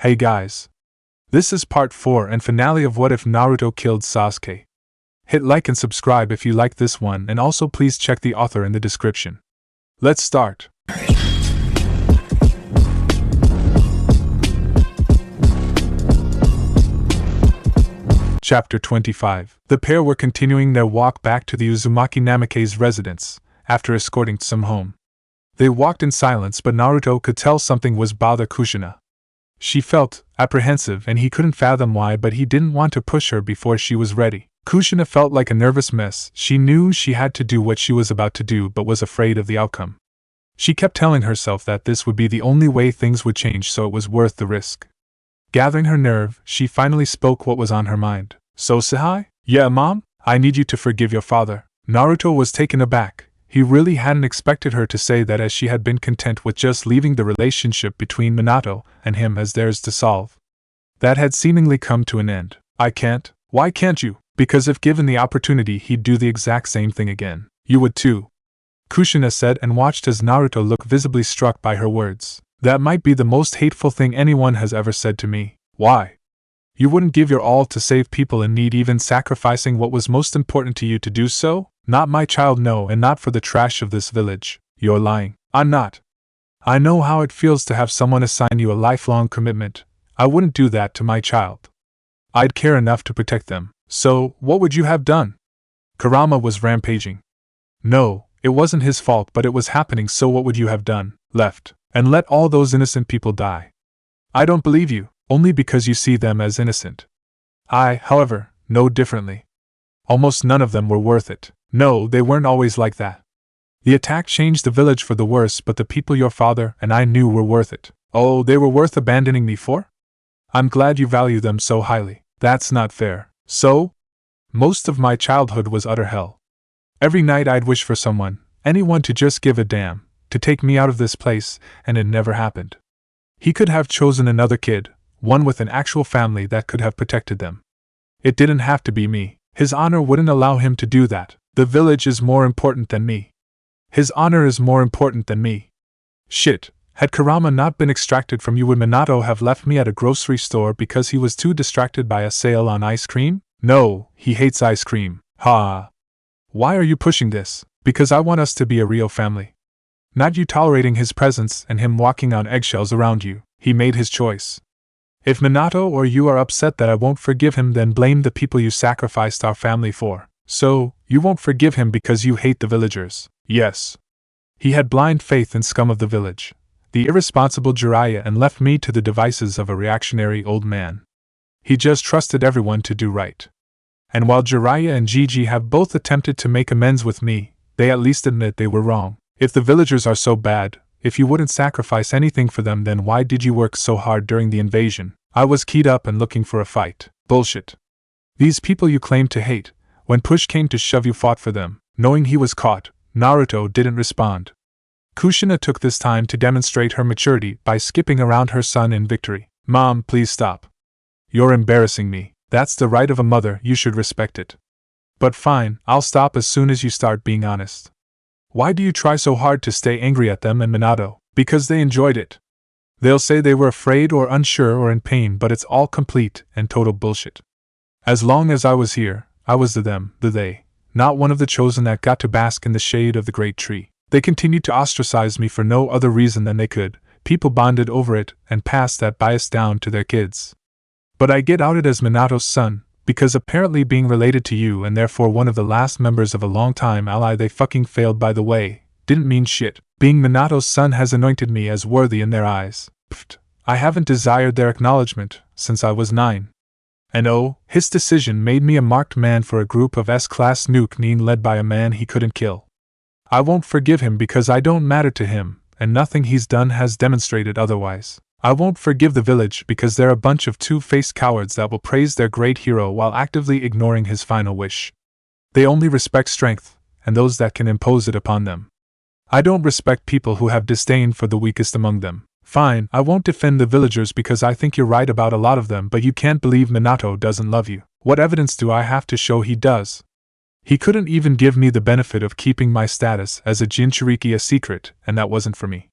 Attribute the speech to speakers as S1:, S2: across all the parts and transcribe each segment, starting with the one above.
S1: Hey guys. This is part 4 and finale of What If Naruto Killed Sasuke. Hit like and subscribe if you like this one, and also please check the author in the description. Let's start. Chapter 25. The pair were continuing their walk back to the Uzumaki Namake's residence, after escorting some home. They walked in silence, but Naruto could tell something was bothering Kushina. She felt apprehensive and he couldn't fathom why, but he didn't want to push her before she was ready. Kushina felt like a nervous mess. She knew she had to do what she was about to do but was afraid of the outcome. She kept telling herself that this would be the only way things would change, so it was worth the risk. Gathering her nerve, she finally spoke what was on her mind. So Sahai? Yeah, Mom? I need you to forgive your father. Naruto was taken aback. He really hadn't expected her to say that, as she had been content with just leaving the relationship between Minato and him as theirs to solve. That had seemingly come to an end. I can't. Why can't you? Because if given the opportunity he'd do the exact same thing again. You would too, Kushina said, and watched as Naruto looked visibly struck by her words. That might be the most hateful thing anyone has ever said to me. Why? You wouldn't give your all to save people in need, even sacrificing what was most important to you to do so? Not my child, no, and not for the trash of this village. You're lying. I'm not. I know how it feels to have someone assign you a lifelong commitment. I wouldn't do that to my child. I'd care enough to protect them. So, what would you have done? Kurama was rampaging. No, it wasn't his fault, but it was happening, so what would you have done? Left, and let all those innocent people die. I don't believe you, only because you see them as innocent. I, however, know differently. Almost none of them were worth it. No, they weren't always like that. The attack changed the village for the worse, but the people your father and I knew were worth it. Oh, they were worth abandoning me for? I'm glad you value them so highly. That's not fair. So? Most of my childhood was utter hell. Every night I'd wish for someone, anyone, to just give a damn, to take me out of this place, and it never happened. He could have chosen another kid, one with an actual family that could have protected them. It didn't have to be me. His honor wouldn't allow him to do that. The village is more important than me. His honor is more important than me. Shit, had Kurama not been extracted from you, would Minato have left me at a grocery store because he was too distracted by a sale on ice cream? No, he hates ice cream. Ha! Why are you pushing this? Because I want us to be a real family. Not you tolerating his presence and him walking on eggshells around you. He made his choice. If Minato or you are upset that I won't forgive him, then blame the people you sacrificed our family for. So, you won't forgive him because you hate the villagers. Yes. He had blind faith in scum of the village, the irresponsible Jiraiya, and left me to the devices of a reactionary old man. He just trusted everyone to do right. And while Jiraiya and Gigi have both attempted to make amends with me, they at least admit they were wrong. If the villagers are so bad, if you wouldn't sacrifice anything for them, then why did you work so hard during the invasion? I was keyed up and looking for a fight. Bullshit. These people you claim to hate, when push came to shove, you fought for them. Knowing he was caught, Naruto didn't respond. Kushina took this time to demonstrate her maturity by skipping around her son in victory. Mom, please stop. You're embarrassing me. That's the right of a mother, you should respect it. But fine, I'll stop as soon as you start being honest. Why do you try so hard to stay angry at them and Minato? Because they enjoyed it. They'll say they were afraid or unsure or in pain, but it's all complete and total bullshit. As long as I was here, I was the them, the they, not one of the chosen that got to bask in the shade of the great tree. They continued to ostracize me for no other reason than they could. People bonded over it and passed that bias down to their kids. But I get outed as Minato's son, because apparently being related to you and therefore one of the last members of a long-time ally they fucking failed, by the way, didn't mean shit. Being Minato's son has anointed me as worthy in their eyes. Pfft, I haven't desired their acknowledgement since I was 9. And oh, his decision made me a marked man for a group of S-class nuke led by a man he couldn't kill. I won't forgive him because I don't matter to him, and nothing he's done has demonstrated otherwise. I won't forgive the village because they're a bunch of two-faced cowards that will praise their great hero while actively ignoring his final wish. They only respect strength, and those that can impose it upon them. I don't respect people who have disdain for the weakest among them. Fine, I won't defend the villagers because I think you're right about a lot of them, but you can't believe Minato doesn't love you. What evidence do I have to show he does? He couldn't even give me the benefit of keeping my status as a Jinchuriki a secret, and that wasn't for me.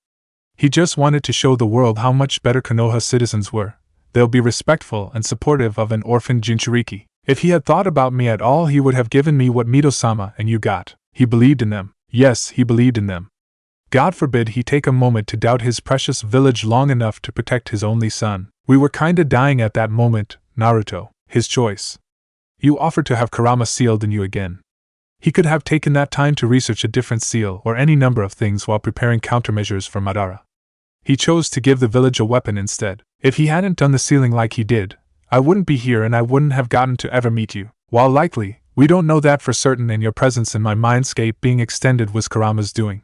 S1: He just wanted to show the world how much better Konoha citizens were, They'll be respectful and supportive of an orphan Jinchuriki. If he had thought about me at all, he would have given me what Mito-sama and you got. He believed in them. Yes, he believed in them. God forbid he take a moment to doubt his precious village long enough to protect his only son. We were kinda dying at that moment, Naruto. His choice. You offered to have Kurama sealed in you again. He could have taken that time to research a different seal or any number of things while preparing countermeasures for Madara. He chose to give the village a weapon instead. If he hadn't done the sealing like he did, I wouldn't be here and I wouldn't have gotten to ever meet you. While likely, we don't know that for certain, and your presence in my mindscape being extended was Kurama's doing.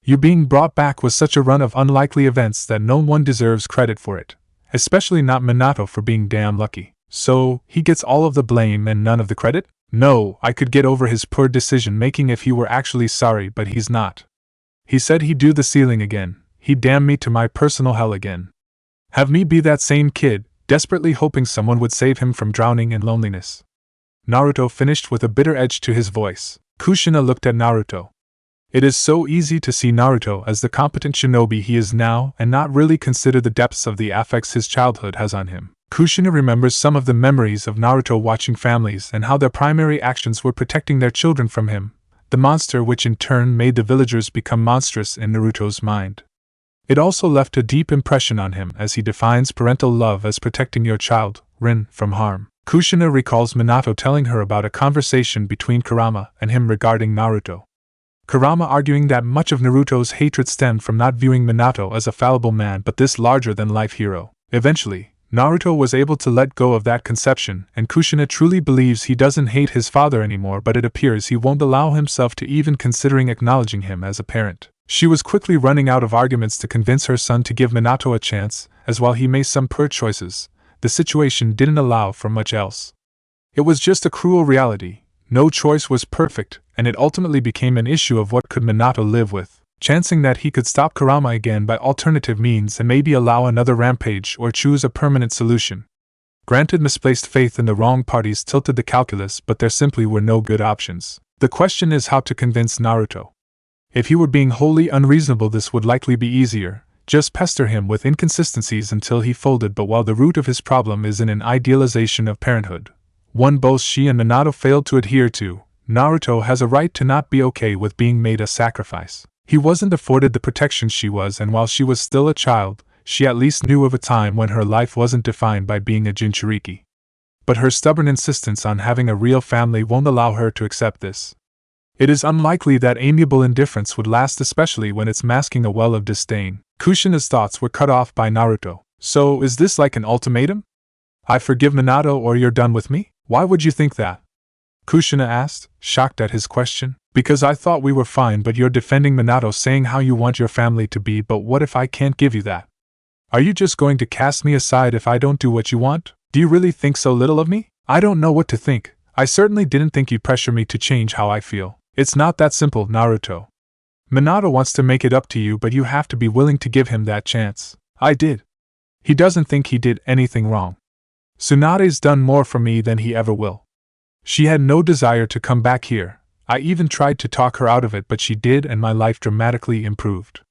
S1: You being brought back was such a run of unlikely events that no one deserves credit for it, especially not Minato for being damn lucky. So, he gets all of the blame and none of the credit? No, I could get over his poor decision-making if he were actually sorry, but he's not. He said he'd do the sealing again. He'd damn me to my personal hell again. Have me be that same kid, desperately hoping someone would save him from drowning in loneliness. Naruto finished with a bitter edge to his voice. Kushina looked at Naruto. It is so easy to see Naruto as the competent shinobi he is now and not really consider the depths of the affects his childhood has on him. Kushina remembers some of the memories of Naruto watching families and how their primary actions were protecting their children from him, the monster which in turn made the villagers become monstrous in Naruto's mind. It also left a deep impression on him as he defines parental love as protecting your child, Rin, from harm. Kushina recalls Minato telling her about a conversation between Kurama and him regarding Naruto. Kurama arguing that much of Naruto's hatred stemmed from not viewing Minato as a fallible man but this larger-than-life hero. Eventually, Naruto was able to let go of that conception, and Kushina truly believes he doesn't hate his father anymore, but it appears he won't allow himself to even considering acknowledging him as a parent. She was quickly running out of arguments to convince her son to give Minato a chance, as while he made some poor choices, the situation didn't allow for much else. It was just a cruel reality. No choice was perfect, and it ultimately became an issue of what could Minato live with, chancing that he could stop Kurama again by alternative means and maybe allow another rampage or choose a permanent solution. Granted, misplaced faith in the wrong parties tilted the calculus, but there simply were no good options. The question is how to convince Naruto. If he were being wholly unreasonable, this would likely be easier. Just pester him with inconsistencies until he folded, but while the root of his problem is in an idealization of parenthood, one both she and Minato failed to adhere to, Naruto has a right to not be okay with being made a sacrifice. He wasn't afforded the protection she was, and while she was still a child, she at least knew of a time when her life wasn't defined by being a Jinchuriki. But her stubborn insistence on having a real family won't allow her to accept this. It is unlikely that amiable indifference would last, especially when it's masking a well of disdain. Kushina's thoughts were cut off by Naruto. So, is this like an ultimatum? I forgive Minato or you're done with me? Why would you think that? Kushina asked, shocked at his question. Because I thought we were fine, but you're defending Minato, saying how you want your family to be, but what if I can't give you that? Are you just going to cast me aside if I don't do what you want? Do you really think so little of me? I don't know what to think. I certainly didn't think you'd pressure me to change how I feel. It's not that simple, Naruto. Minato wants to make it up to you, but you have to be willing to give him that chance. I did. He doesn't think he did anything wrong. Tsunade's done more for me than he ever will. She had no desire to come back here. I even tried to talk her out of it, but she did, and my life dramatically improved.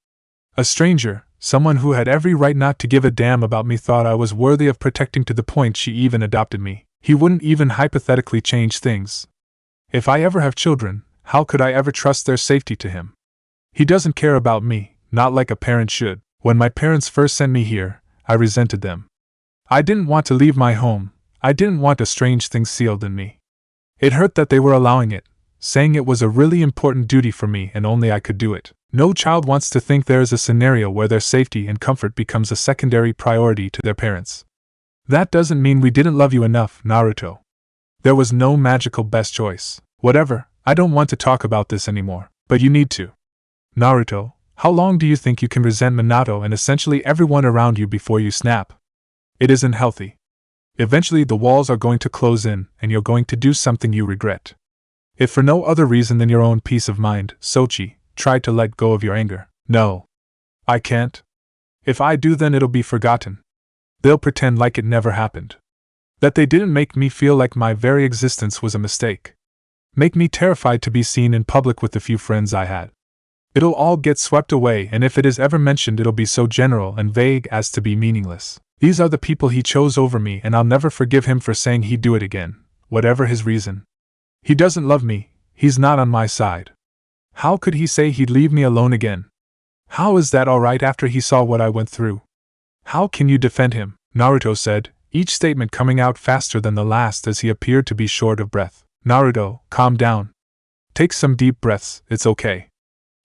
S1: A stranger, someone who had every right not to give a damn about me, thought I was worthy of protecting to the point she even adopted me. He wouldn't even hypothetically change things. If I ever have children, how could I ever trust their safety to him? He doesn't care about me, not like a parent should. When my parents first sent me here, I resented them. I didn't want to leave my home. I didn't want a strange thing sealed in me. It hurt that they were allowing it, saying it was a really important duty for me and only I could do it. No child wants to think there is a scenario where their safety and comfort becomes a secondary priority to their parents. That doesn't mean we didn't love you enough, Naruto. There was no magical best choice. Whatever, I don't want to talk about this anymore, but you need to. Naruto, how long do you think you can resent Minato and essentially everyone around you before you snap? It isn't healthy. Eventually the walls are going to close in, and you're going to do something you regret. If for no other reason than your own peace of mind, Sochi, try to let go of your anger. No. I can't. If I do, then it'll be forgotten. They'll pretend like it never happened. That they didn't make me feel like my very existence was a mistake. Make me terrified to be seen in public with the few friends I had. It'll all get swept away, and if it is ever mentioned, it'll be so general and vague as to be meaningless. These are the people he chose over me, and I'll never forgive him for saying he'd do it again, whatever his reason. He doesn't love me, he's not on my side. How could he say he'd leave me alone again? How is that alright after he saw what I went through? How can you defend him? Naruto said, each statement coming out faster than the last as he appeared to be short of breath. Naruto, calm down. Take some deep breaths, it's okay.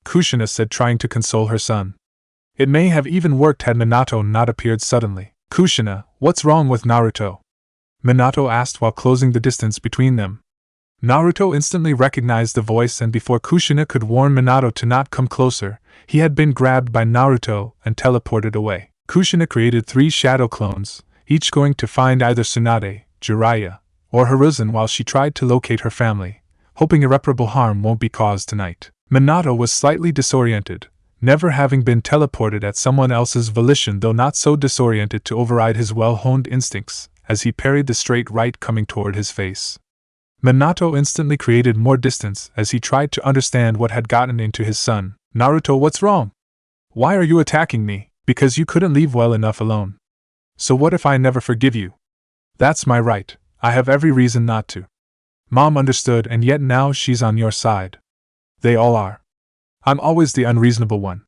S1: Kushina said, trying to console her son. It may have even worked had Minato not appeared suddenly. Kushina, what's wrong with Naruto? Minato asked while closing the distance between them. Naruto instantly recognized the voice, and before Kushina could warn Minato to not come closer, he had been grabbed by Naruto and teleported away. Kushina created 3 shadow clones, each going to find either Tsunade, Jiraiya, or Hiruzen while she tried to locate her family, hoping irreparable harm won't be caused tonight. Minato was slightly disoriented, never having been teleported at someone else's volition, though not so disoriented to override his well-honed instincts, as he parried the straight right coming toward his face. Minato instantly created more distance as he tried to understand what had gotten into his son. Naruto, what's wrong? Why are you attacking me? Because you couldn't leave well enough alone. So what if I never forgive you? That's my right, I have every reason not to. Mom understood, and yet now she's on your side. They all are. I'm always the unreasonable one.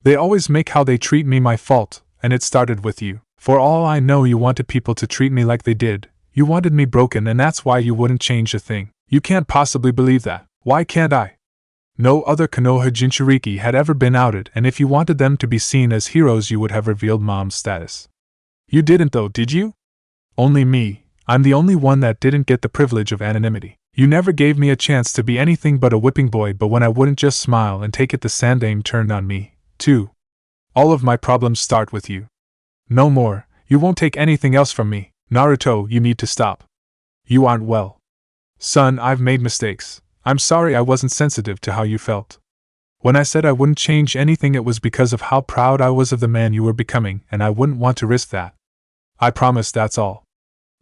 S1: They always make how they treat me my fault, and it started with you. For all I know, you wanted people to treat me like they did. You wanted me broken, and that's why you wouldn't change a thing. You can't possibly believe that. Why can't I? No other Konoha Jinchuriki had ever been outed, and if you wanted them to be seen as heroes, you would have revealed Mom's status. You didn't though, did you? Only me. I'm the only one that didn't get the privilege of anonymity. You never gave me a chance to be anything but a whipping boy, but when I wouldn't just smile and take it, the Sandaime turned on me, too. All of my problems start with you. No more, you won't take anything else from me. Naruto, you need to stop. You aren't well. Son, I've made mistakes. I'm sorry I wasn't sensitive to how you felt. When I said I wouldn't change anything, it was because of how proud I was of the man you were becoming, and I wouldn't want to risk that. I promise, that's all.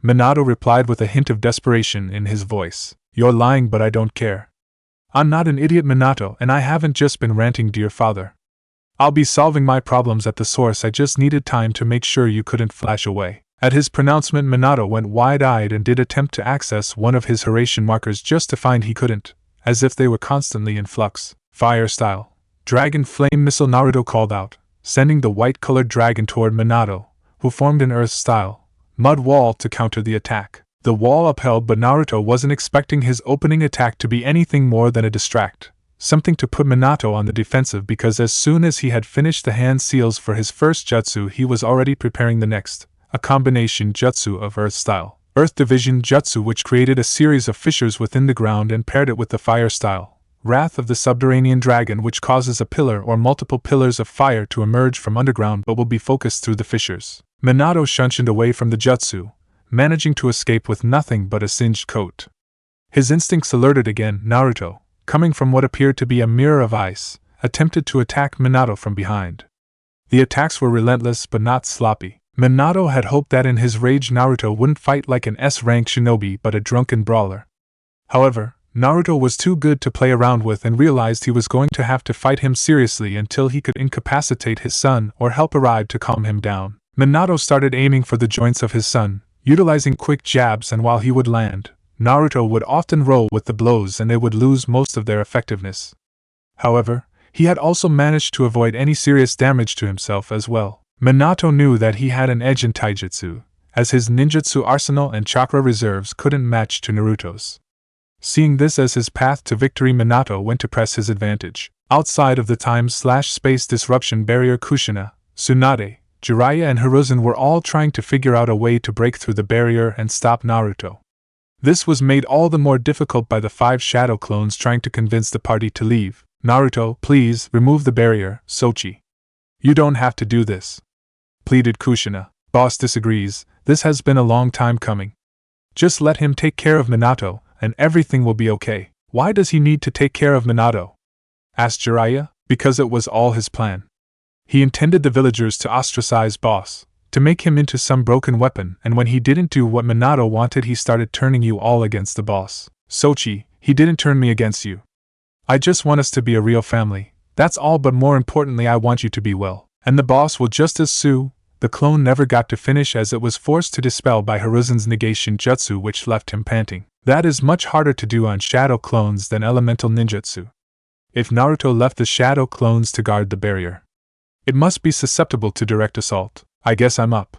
S1: Minato replied with a hint of desperation in his voice. You're lying, but I don't care. I'm not an idiot, Minato, and I haven't just been ranting to your father. I'll be solving my problems at the source. I just needed time to make sure you couldn't flash away. At his pronouncement, Minato went wide-eyed and did attempt to access one of his Hiraishin markers, just to find he couldn't, as if they were constantly in flux. Fire style. Dragon flame missile, Naruto called out, sending the white-colored dragon toward Minato, who formed an earth-style mud wall to counter the attack. The wall upheld, but Naruto wasn't expecting his opening attack to be anything more than a distract, something to put Minato on the defensive, because as soon as he had finished the hand seals for his first jutsu, he was already preparing the next, a combination jutsu of earth-style Earth Division jutsu, which created a series of fissures within the ground and paired it with the fire-style Wrath of the Subterranean Dragon, which causes a pillar or multiple pillars of fire to emerge from underground but will be focused through the fissures. Minato shunshined away from the jutsu, managing to escape with nothing but a singed coat. His instincts alerted again. Naruto, coming from what appeared to be a mirror of ice, attempted to attack Minato from behind. The attacks were relentless but not sloppy. Minato had hoped that in his rage Naruto wouldn't fight like an S-rank shinobi but a drunken brawler. However, Naruto was too good to play around with and realized he was going to have to fight him seriously until he could incapacitate his son or help a ride to calm him down. Minato started aiming for the joints of his son, utilizing quick jabs, and while he would land, Naruto would often roll with the blows and they would lose most of their effectiveness. However, he had also managed to avoid any serious damage to himself as well. Minato knew that he had an edge in taijutsu, as his ninjutsu arsenal and chakra reserves couldn't match to Naruto's. Seeing this as his path to victory, Minato went to press his advantage. Outside of the time/space disruption barrier, Kushina, Tsunade, Jiraiya and Hiruzen were all trying to figure out a way to break through the barrier and stop Naruto. This was made all the more difficult by the 5 shadow clones trying to convince the party to leave. Naruto, please, remove the barrier, Sochi. You don't have to do this, pleaded Kushina. Boss disagrees, this has been a long time coming. Just let him take care of Minato, and everything will be okay. Why does he need to take care of Minato? Asked Jiraiya. Because it was all his plan. He intended the villagers to ostracize Boss, to make him into some broken weapon, and when he didn't do what Minato wanted, he started turning you all against the boss. Sochi, he didn't turn me against you. I just want us to be a real family, that's all, but more importantly I want you to be well. And the boss will just as soon, the clone never got to finish as it was forced to dispel by Hiruzen's negation jutsu, which left him panting. That is much harder to do on shadow clones than elemental ninjutsu. If Naruto left the shadow clones to guard the barrier, it must be susceptible to direct assault. I guess I'm up.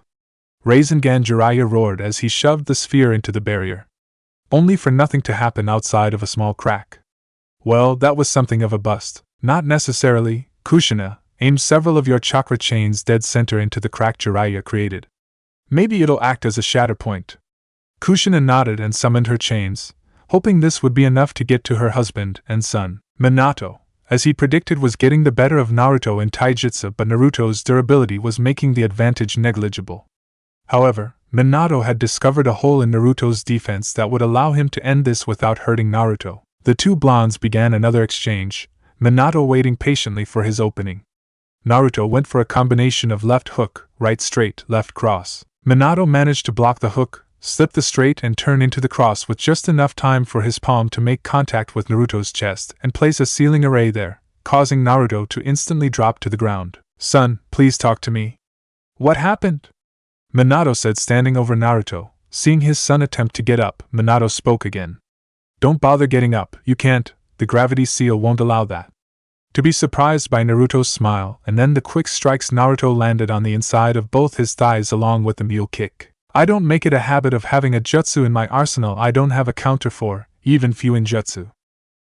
S1: Rasengan Jiraiya roared as he shoved the sphere into the barrier, only for nothing to happen outside of a small crack. Well, that was something of a bust. Not necessarily. Kushina, aim several of your chakra chains dead center into the crack Jiraiya created. Maybe it'll act as a shatter point. Kushina nodded and summoned her chains, hoping this would be enough to get to her husband and son. Minato, as he predicted, was getting the better of Naruto in taijutsu, but Naruto's durability was making the advantage negligible. However, Minato had discovered a hole in Naruto's defense that would allow him to end this without hurting Naruto. The two blondes began another exchange, Minato waiting patiently for his opening. Naruto went for a combination of left hook, right straight, left cross. Minato managed to block the hook, slip the straight and turn into the cross with just enough time for his palm to make contact with Naruto's chest and place a sealing array there, causing Naruto to instantly drop to the ground. Son, please talk to me. What happened? Minato said, standing over Naruto. Seeing his son attempt to get up, Minato spoke again. Don't bother getting up, you can't, the gravity seal won't allow that. To be surprised by Naruto's smile and then the quick strikes, Naruto landed on the inside of both his thighs along with the mule kick. I don't make it a habit of having a jutsu in my arsenal I don't have a counter for, even Fuinjutsu.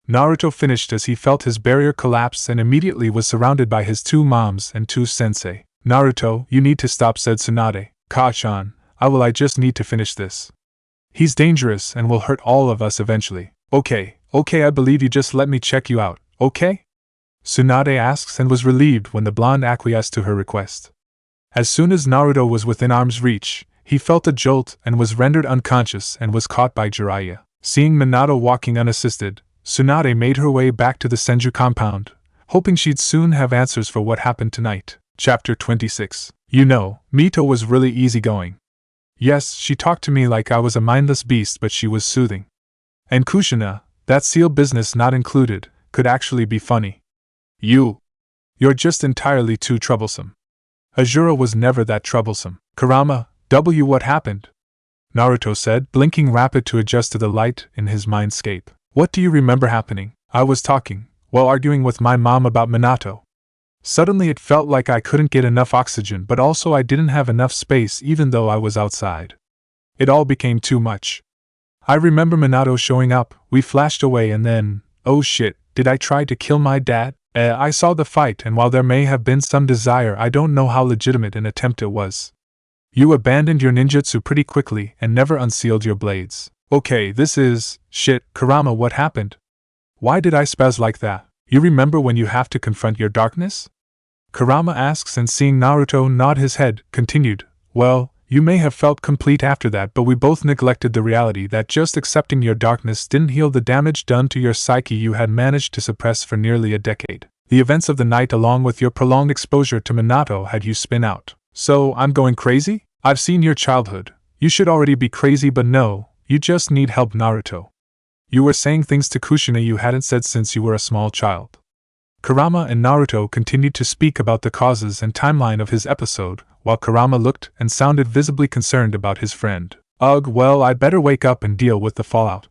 S1: Naruto finished as he felt his barrier collapse and immediately was surrounded by his two moms and two sensei. Naruto, you need to stop, said Tsunade. Ka-chan, I just need to finish this. He's dangerous and will hurt all of us eventually. Okay, I believe you, just let me check you out, okay? Tsunade asks and was relieved when the blonde acquiesced to her request. As soon as Naruto was within arm's reach, he felt a jolt and was rendered unconscious and was caught by Jiraiya. Seeing Minato walking unassisted, Tsunade made her way back to the Senju compound, hoping she'd soon have answers for what happened tonight. Chapter 26. You know, Mito was really easygoing. Yes, she talked to me like I was a mindless beast, but she was soothing. And Kushina, that seal business not included, could actually be funny. You're just entirely too troublesome. Azura was never that troublesome. Kurama, what happened? Naruto said, blinking rapid to adjust to the light in his mindscape. What do you remember happening? I was talking, while arguing with my mom about Minato. Suddenly it felt like I couldn't get enough oxygen, but also I didn't have enough space even though I was outside. It all became too much. I remember Minato showing up, we flashed away and then, oh shit, did I try to kill my dad? I saw the fight and while there may have been some desire, I don't know how legitimate an attempt it was. You abandoned your ninjutsu pretty quickly and never unsealed your blades. Okay, this is shit. Kurama, what happened? Why did I spaz like that? You remember when you have to confront your darkness? Kurama asks and seeing Naruto nod his head, continued, well, you may have felt complete after that, but we both neglected the reality that just accepting your darkness didn't heal the damage done to your psyche you had managed to suppress for nearly a decade. The events of the night along with your prolonged exposure to Minato had you spin out. So, I'm going crazy? I've seen your childhood. You should already be crazy, but no, you just need help, Naruto. You were saying things to Kushina you hadn't said since you were a small child. Kurama and Naruto continued to speak about the causes and timeline of his episode, while Kurama looked and sounded visibly concerned about his friend. Ugh, well, I'd better wake up and deal with the fallout,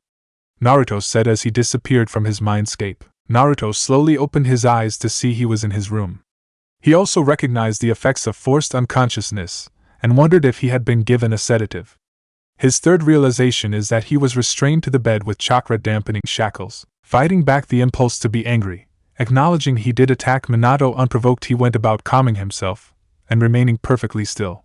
S1: Naruto said as he disappeared from his mindscape. Naruto slowly opened his eyes to see he was in his room. He also recognized the effects of forced unconsciousness, and wondered if he had been given a sedative. His third realization is that he was restrained to the bed with chakra-dampening shackles. Fighting back the impulse to be angry, acknowledging he did attack Minato unprovoked, he went about calming himself, and remaining perfectly still.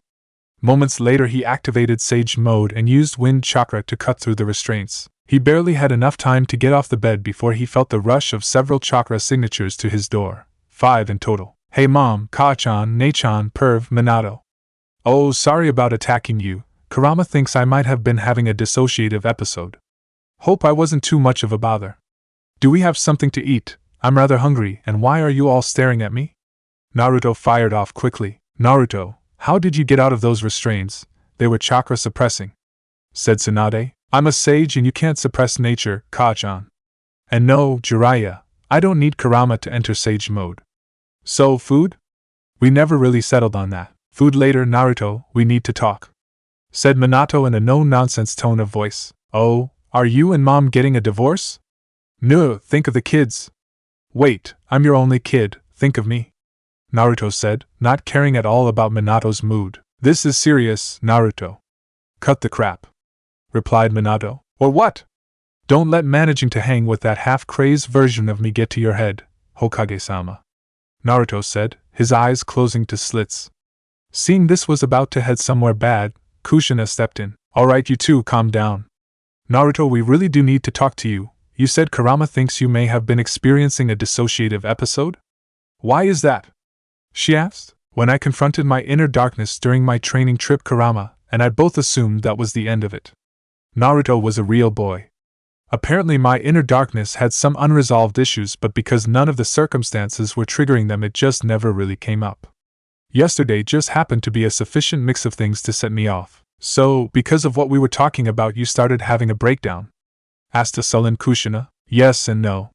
S1: Moments later he activated Sage Mode and used Wind Chakra to cut through the restraints. He barely had enough time to get off the bed before he felt the rush of several chakra signatures to his door. 5 in total. Hey mom, Ka-chan, Nei-chan, Perv, Minato. Oh, sorry about attacking you. Kurama thinks I might have been having a dissociative episode. Hope I wasn't too much of a bother. Do we have something to eat? I'm rather hungry, and why are you all staring at me? Naruto fired off quickly. Naruto, how did you get out of those restraints? They were chakra suppressing, said Tsunade. I'm a sage and you can't suppress nature, Ka-chan. And no, Jiraiya, I don't need Kurama to enter sage mode. So, food? We never really settled on that. Food later, Naruto, we need to talk, said Minato in a no-nonsense tone of voice. Oh, are you and Mom getting a divorce? No, think of the kids. Wait, I'm your only kid, think of me, Naruto said, not caring at all about Minato's mood. This is serious, Naruto. Cut the crap, replied Minato. Or what? Don't let managing to hang with that half-crazed version of me get to your head, Hokage-sama, Naruto said, his eyes closing to slits. Seeing this was about to head somewhere bad, Kushina stepped in. Alright, you two, calm down. Naruto, we really do need to talk to you. You said Kurama thinks you may have been experiencing a dissociative episode? Why is that? She asked. When I confronted my inner darkness during my training trip, Kurama and I both assumed that was the end of it. Naruto was a real boy. Apparently my inner darkness had some unresolved issues, but because none of the circumstances were triggering them, it just never really came up. Yesterday just happened to be a sufficient mix of things to set me off. So, because of what we were talking about, you started having a breakdown? Asked a sullen Kushina. Yes and no.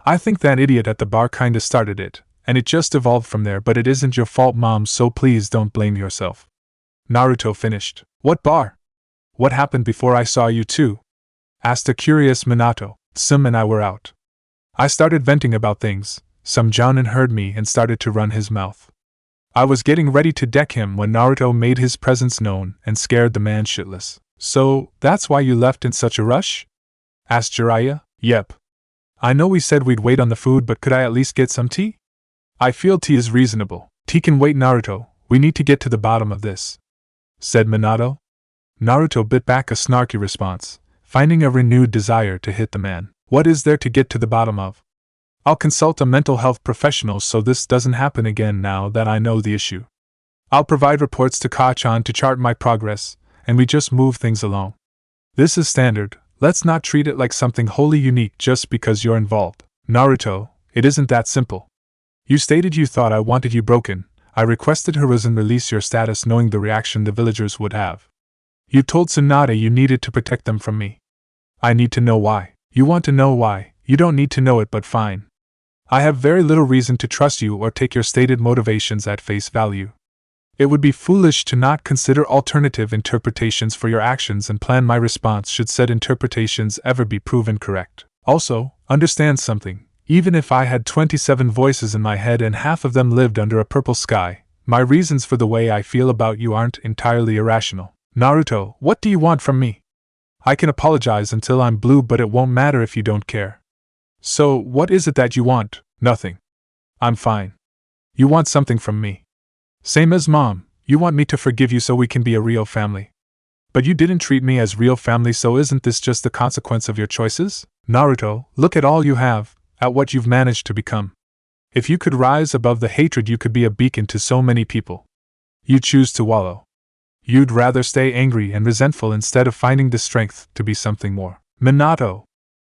S1: I think that idiot at the bar kinda started it, and it just evolved from there, but it isn't your fault, Mom, so please don't blame yourself. Naruto finished. What bar? What happened before I saw you two? Asked a curious Minato. Sim and I were out. I started venting about things. Some jounin heard me and started to run his mouth. I was getting ready to deck him when Naruto made his presence known and scared the man shitless. So, that's why you left in such a rush? Asked Jiraiya. Yep. I know we said we'd wait on the food, but could I at least get some tea? I feel tea is reasonable. Tea can wait, Naruto. We need to get to the bottom of this, said Minato. Naruto bit back a snarky response, finding a renewed desire to hit the man. What is there to get to the bottom of? I'll consult a mental health professional so this doesn't happen again now that I know the issue. I'll provide reports to Ka-chan to chart my progress, and we just move things along. This is standard, let's not treat it like something wholly unique just because you're involved. Naruto, it isn't that simple. You stated you thought I wanted you broken. I requested Hiruzen release your status knowing the reaction the villagers would have. You told Tsunade you needed to protect them from me. I need to know why. You want to know why, you don't need to know it, but fine. I have very little reason to trust you or take your stated motivations at face value. It would be foolish to not consider alternative interpretations for your actions and plan my response should said interpretations ever be proven correct. Also, understand something. Even if I had 27 voices in my head and half of them lived under a purple sky, my reasons for the way I feel about you aren't entirely irrational. Naruto, what do you want from me? I can apologize until I'm blue, but it won't matter if you don't care. So, what is it that you want? Nothing. I'm fine. You want something from me. Same as Mom, you want me to forgive you so we can be a real family. But you didn't treat me as real family, so isn't this just the consequence of your choices? Naruto, look at all you have, at what you've managed to become. If you could rise above the hatred, you could be a beacon to so many people. You choose to wallow. You'd rather stay angry and resentful instead of finding the strength to be something more. Minato!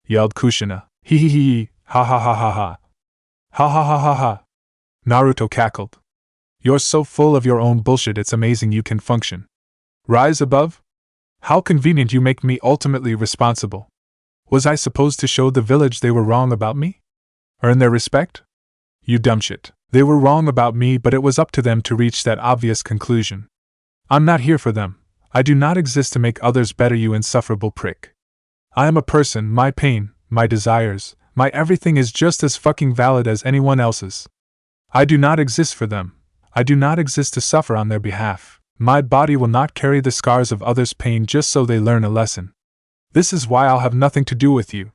S1: Yelled Kushina. Hee hee hee, ha ha ha ha ha. Ha ha ha ha ha. Naruto cackled. You're so full of your own bullshit, it's amazing you can function. Rise above? How convenient you make me ultimately responsible. Was I supposed to show the village they were wrong about me? Earn their respect? You dumb shit. They were wrong about me, but it was up to them to reach that obvious conclusion. I'm not here for them. I do not exist to make others better, you insufferable prick. I am a person, my pain, my desires, my everything is just as fucking valid as anyone else's. I do not exist for them. I do not exist to suffer on their behalf. My body will not carry the scars of others' pain just so they learn a lesson. This is why I'll have nothing to do with you.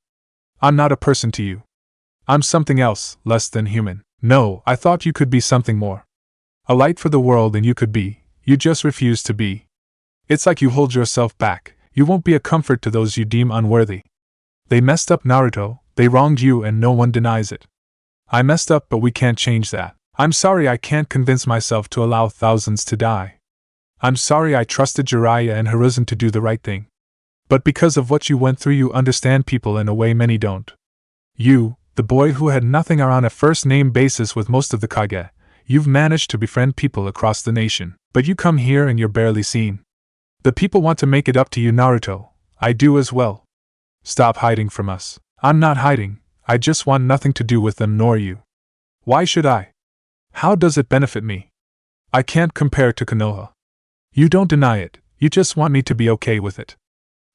S1: I'm not a person to you. I'm something else, less than human. No, I thought you could be something more. A light for the world, and you could be. You just refuse to be. It's like you hold yourself back. You won't be a comfort to those you deem unworthy. They messed up, Naruto. They wronged you and no one denies it. I messed up, but we can't change that. I'm sorry I can't convince myself to allow thousands to die. I'm sorry I trusted Jiraiya and Hiruzen to do the right thing. But because of what you went through, you understand people in a way many don't. You, the boy who had nothing, are on a first-name basis with most of the Kage. You've managed to befriend people across the nation. But you come here and you're barely seen. The people want to make it up to you, Naruto. I do as well. Stop hiding from us. I'm not hiding. I just want nothing to do with them nor you. Why should I? How does it benefit me? I can't compare to Konoha. You don't deny it, you just want me to be okay with it.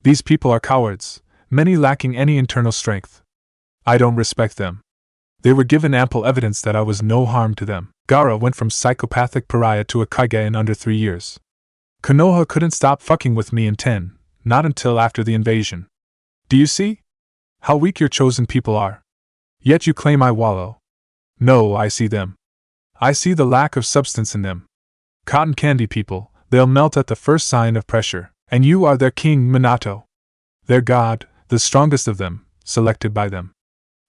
S1: These people are cowards, many lacking any internal strength. I don't respect them. They were given ample evidence that I was no harm to them. Gaara went from psychopathic pariah to a Hokage in under 3 years. Konoha couldn't stop fucking with me in 10, not until after the invasion. Do you see? How weak your chosen people are. Yet you claim I wallow. No, I see them. I see the lack of substance in them. Cotton candy people, they'll melt at the first sign of pressure, and you are their king, Minato. Their god, the strongest of them, selected by them.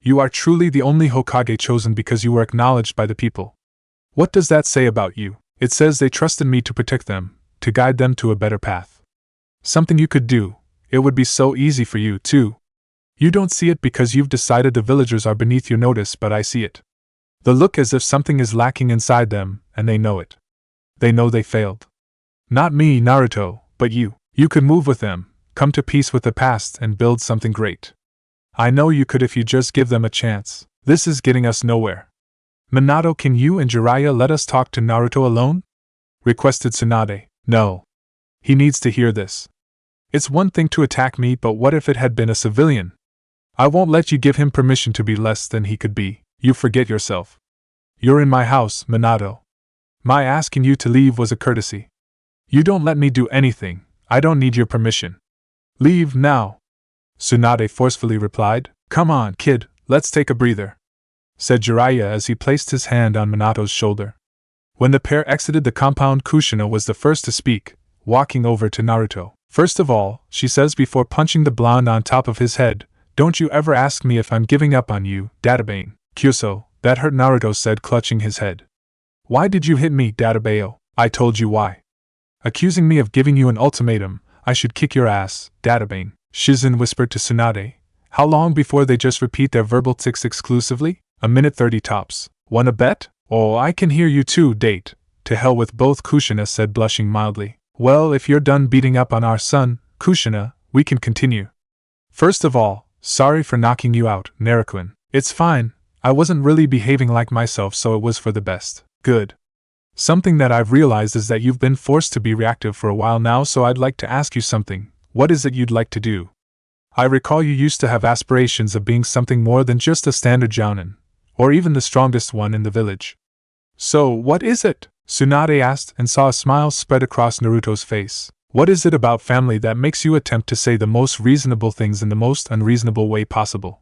S1: You are truly the only Hokage chosen because you were acknowledged by the people. What does that say about you? It says they trusted me to protect them, to guide them to a better path. Something you could do. It would be so easy for you, too. You don't see it because you've decided the villagers are beneath your notice, but I see it. They look as if something is lacking inside them, and they know it. They know they failed. Not me, Naruto, but you. You could move with them, come to peace with the past, and build something great. I know you could if you just give them a chance. This is getting us nowhere. Minato, can you and Jiraiya let us talk to Naruto alone? Requested Tsunade. No. He needs to hear this. It's one thing to attack me, but what if it had been a civilian? I won't let you give him permission to be less than he could be. You forget yourself. You're in my house, Minato. My asking you to leave was a courtesy. You don't let me do anything. I don't need your permission. Leave now. Tsunade forcefully replied. Come on, kid, let's take a breather, said Jiraiya as he placed his hand on Minato's shoulder. When the pair exited the compound, Kushina was the first to speak, walking over to Naruto. First of all, she says before punching the blonde on top of his head, don't you ever ask me if I'm giving up on you, Databane. Kyuso, that hurt, Naruto said, clutching his head. Why did you hit me, Databeo? I told you why. Accusing me of giving you an ultimatum, I should kick your ass, Databane. Shizen whispered to Tsunade. How long before they just repeat their verbal tics exclusively? A minute 30 tops. Wanna bet? Oh, I can hear you too, date. To hell with both, Kushina said, blushing mildly. Well, if you're done beating up on our son, Kushina, we can continue. First of all, sorry for knocking you out, Naruto. It's fine, I wasn't really behaving like myself, so it was for the best. Good. Something that I've realized is that you've been forced to be reactive for a while now, so I'd like to ask you something. What is it you'd like to do? I recall you used to have aspirations of being something more than just a standard jounin, or even the strongest one in the village. So, what is it? Tsunade asked and saw a smile spread across Naruto's face. What is it about family that makes you attempt to say the most reasonable things in the most unreasonable way possible?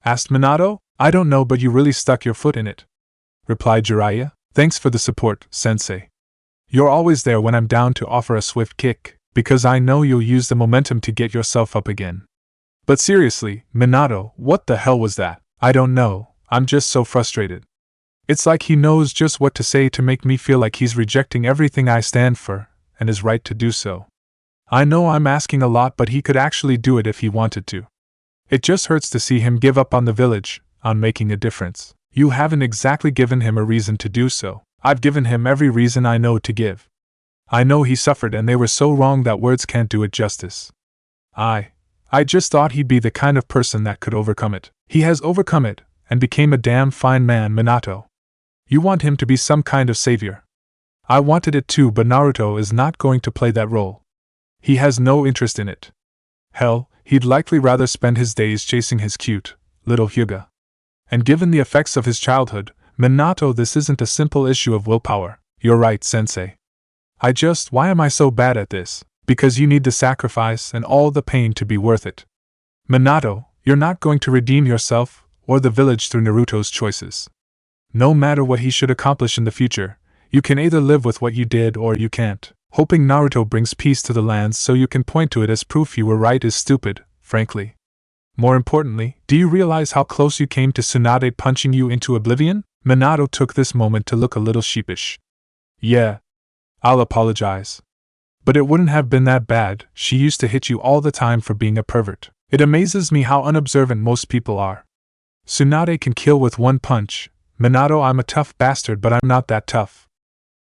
S1: Asked Minato. I don't know, but you really stuck your foot in it, replied Jiraiya. Thanks for the support, sensei. You're always there when I'm down to offer a swift kick, because I know you'll use the momentum to get yourself up again. But seriously, Minato, what the hell was that? I don't know, I'm just so frustrated. It's like he knows just what to say to make me feel like he's rejecting everything I stand for, and is right to do so. I know I'm asking a lot, but he could actually do it if he wanted to. It just hurts to see him give up on the village, on making a difference. You haven't exactly given him a reason to do so. I've given him every reason I know to give. I know he suffered and they were so wrong that words can't do it justice. I just thought he'd be the kind of person that could overcome it. He has overcome it, and became a damn fine man, Minato. You want him to be some kind of savior. I wanted it too, but Naruto is not going to play that role. He has no interest in it. Hell, he'd likely rather spend his days chasing his cute, little Hyuga. And given the effects of his childhood, Minato, this isn't a simple issue of willpower. You're right, sensei. Why am I so bad at this? Because you need the sacrifice and all the pain to be worth it. Minato, you're not going to redeem yourself, or the village through Naruto's choices. No matter what he should accomplish in the future, you can either live with what you did or you can't. Hoping Naruto brings peace to the lands so you can point to it as proof you were right is stupid, frankly. More importantly, do you realize how close you came to Tsunade punching you into oblivion? Minato took this moment to look a little sheepish. Yeah. I'll apologize. But it wouldn't have been that bad. She used to hit you all the time for being a pervert. It amazes me how unobservant most people are. Tsunade can kill with one punch. Minato, I'm a tough bastard, but I'm not that tough.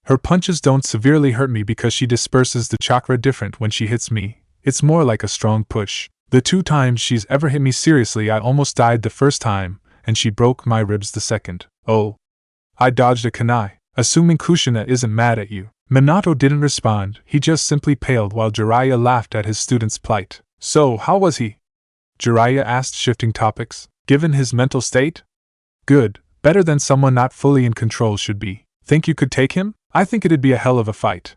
S1: Her punches don't severely hurt me because she disperses the chakra different when she hits me. It's more like a strong push. The 2 times she's ever hit me seriously, I almost died the first time, and she broke my ribs the second. Oh. I dodged a kunai. Assuming Kushina isn't mad at you. Minato didn't respond, he just simply paled while Jiraiya laughed at his student's plight. So, how was he? Jiraiya asked, shifting topics. Given his mental state? Good, better than someone not fully in control should be. Think you could take him? I think it'd be a hell of a fight,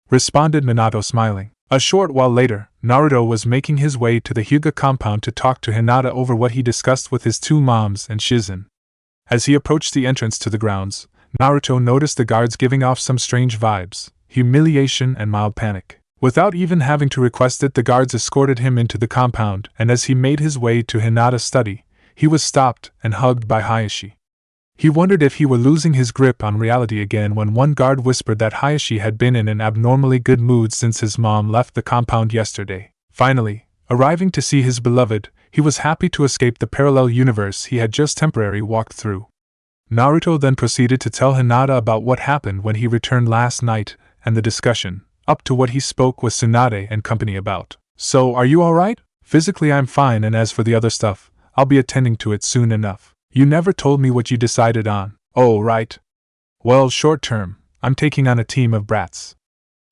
S1: responded Minato, smiling. A short while later, Naruto was making his way to the Hyuga compound to talk to Hinata over what he discussed with his two moms and Shizen. As he approached the entrance to the grounds, Naruto noticed the guards giving off some strange vibes, humiliation and mild panic. Without even having to request it, the guards escorted him into the compound, and as he made his way to Hinata's study, he was stopped and hugged by Hayashi. He wondered if he were losing his grip on reality again when one guard whispered that Hayashi had been in an abnormally good mood since his mom left the compound yesterday. Finally, arriving to see his beloved, he was happy to escape the parallel universe he had just temporarily walked through. Naruto then proceeded to tell Hinata about what happened when he returned last night and the discussion, up to what he spoke with Tsunade and company about. So, are you alright? Physically I'm fine, and as for the other stuff, I'll be attending to it soon enough. You never told me what you decided on. Oh, right. Well, short term, I'm taking on a team of brats.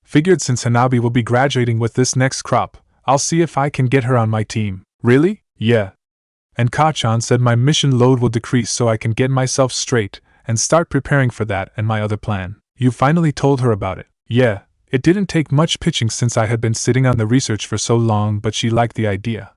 S1: Figured since Hanabi will be graduating with this next crop, I'll see if I can get her on my team. Really? Yeah. And Kachan said my mission load will decrease so I can get myself straight and start preparing for that and my other plan. You finally told her about it. Yeah, it didn't take much pitching since I had been sitting on the research for so long, but she liked the idea.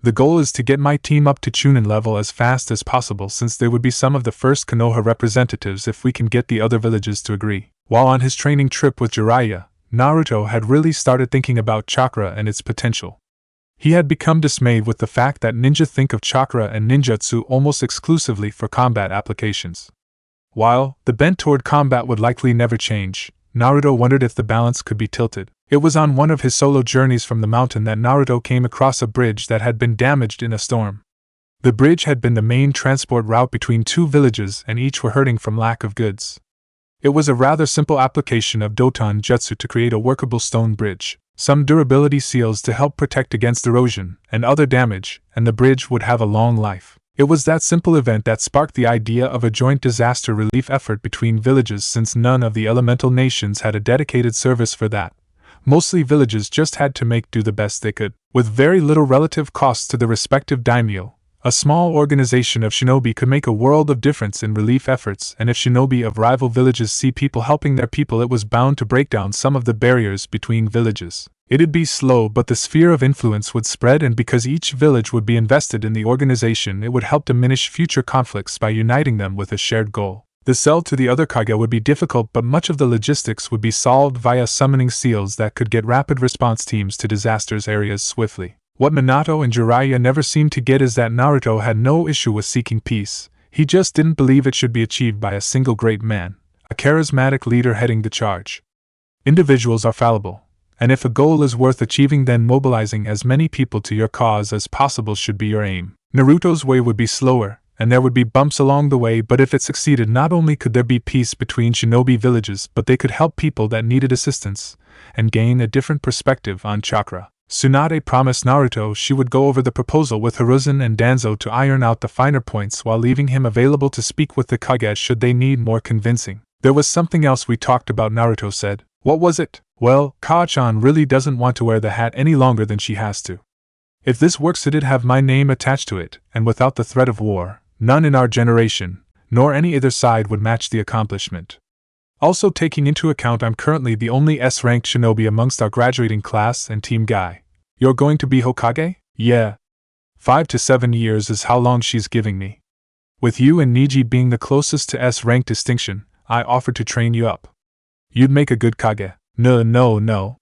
S1: The goal is to get my team up to Chunin level as fast as possible, since they would be some of the first Konoha representatives if we can get the other villages to agree. While on his training trip with Jiraiya, Naruto had really started thinking about chakra and its potential. He had become dismayed with the fact that ninja think of chakra and ninjutsu almost exclusively for combat applications. While the bent toward combat would likely never change, Naruto wondered if the balance could be tilted. It was on one of his solo journeys from the mountain that Naruto came across a bridge that had been damaged in a storm. The bridge had been the main transport route between two villages, and each were hurting from lack of goods. It was a rather simple application of Doton Jutsu to create a workable stone bridge, some durability seals to help protect against erosion and other damage, and the bridge would have a long life. It was that simple event that sparked the idea of a joint disaster relief effort between villages, since none of the elemental nations had a dedicated service for that. Mostly villages just had to make do the best they could. With very little relative cost to the respective daimyo, a small organization of shinobi could make a world of difference in relief efforts, and if shinobi of rival villages see people helping their people, it was bound to break down some of the barriers between villages. It'd be slow, but the sphere of influence would spread, and because each village would be invested in the organization, it would help diminish future conflicts by uniting them with a shared goal. The sell to the other Kage would be difficult, but much of the logistics would be solved via summoning seals that could get rapid response teams to disasters areas swiftly. What Minato and Jiraiya never seemed to get is that Naruto had no issue with seeking peace. He just didn't believe it should be achieved by a single great man, a charismatic leader heading the charge. Individuals are fallible, and if a goal is worth achieving, then mobilizing as many people to your cause as possible should be your aim. Naruto's way would be slower, and there would be bumps along the way, but if it succeeded, not only could there be peace between shinobi villages, but they could help people that needed assistance, and gain a different perspective on chakra. Tsunade promised Naruto she would go over the proposal with Hiruzen and Danzo to iron out the finer points, while leaving him available to speak with the Kage should they need more convincing. There was something else we talked about, Naruto said. What was it? Well, Kaa-chan really doesn't want to wear the hat any longer than she has to. If this works, it'd have my name attached to it, and without the threat of war, none in our generation, nor any other side, would match the accomplishment. Also, taking into account I'm currently the only S-ranked shinobi amongst our graduating class and team guy. You're going to be Hokage? Yeah. 5 to 7 years is how long she's giving me. With you and Niji being the closest to S-rank distinction, I offered to train you up. You'd make a good Kage. No.